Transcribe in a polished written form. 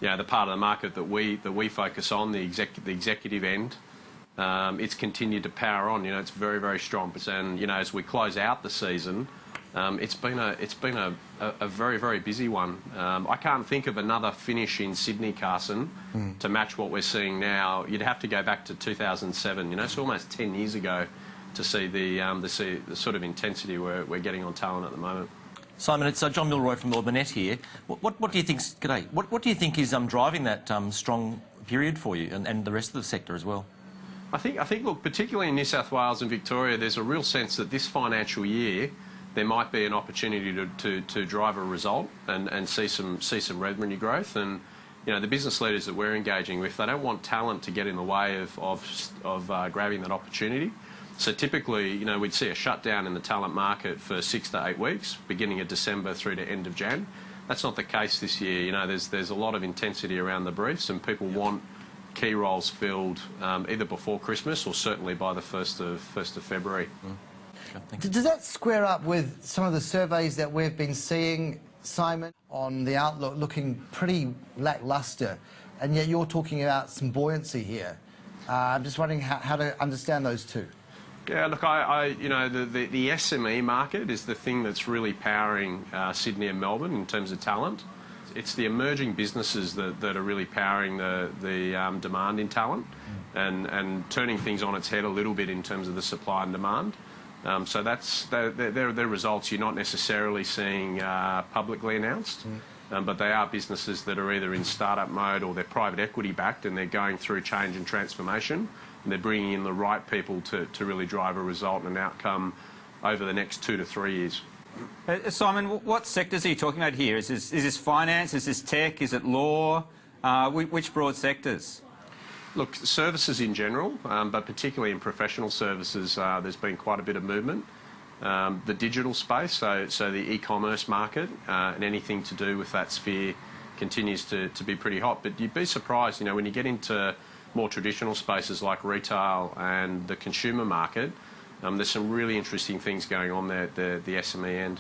the part of the market that we focus on, the executive end, it's continued to power on. It's very, very strong. And as we close out the season, it's been a very, very busy one. I can't think of another finish in Sydney, Carson, to match what we're seeing now. You'd have to go back to 2007. It's almost 10 years ago to see the sort of intensity we're getting on talent at the moment. Simon, it's John Millroy from Ord Minnett here. What do you think? G'day. What do you think is driving that strong period for you and the rest of the sector as well? I think. Look, particularly in New South Wales and Victoria, there's a real sense that this financial year there might be an opportunity to drive a result and see some revenue growth. And the business leaders that we're engaging with, they don't want talent to get in the way of grabbing that opportunity. So typically, we'd see a shutdown in the talent market for 6 to 8 weeks, beginning of December through to end of Jan. That's not the case this year. There's a lot of intensity around the briefs, and people want key roles filled either before Christmas or certainly by the 1st of February. Does that square up with some of the surveys that we've been seeing, Simon, on the outlook looking pretty lacklustre, and yet you're talking about some buoyancy here? I'm just wondering how to understand those two. Yeah, look, the SME market is the thing that's really powering Sydney and Melbourne in terms of talent. It's the emerging businesses that are really powering the demand in talent and turning things on its head a little bit in terms of the supply and demand. So that's their results you're not necessarily seeing publicly announced, but they are businesses that are either in start-up mode or they're private equity backed and they're going through change and transformation, and they're bringing in the right people to really drive a result and an outcome over the next 2 to 3 years. Simon, what sectors are you talking about here? Is this finance? Is this tech? Is it law? Which broad sectors? Look, services in general, but particularly in professional services, there's been quite a bit of movement. The digital space, so the e-commerce market and anything to do with that sphere continues to be pretty hot. But you'd be surprised, when you get into more traditional spaces like retail and the consumer market, there's some really interesting things going on there at the SME end.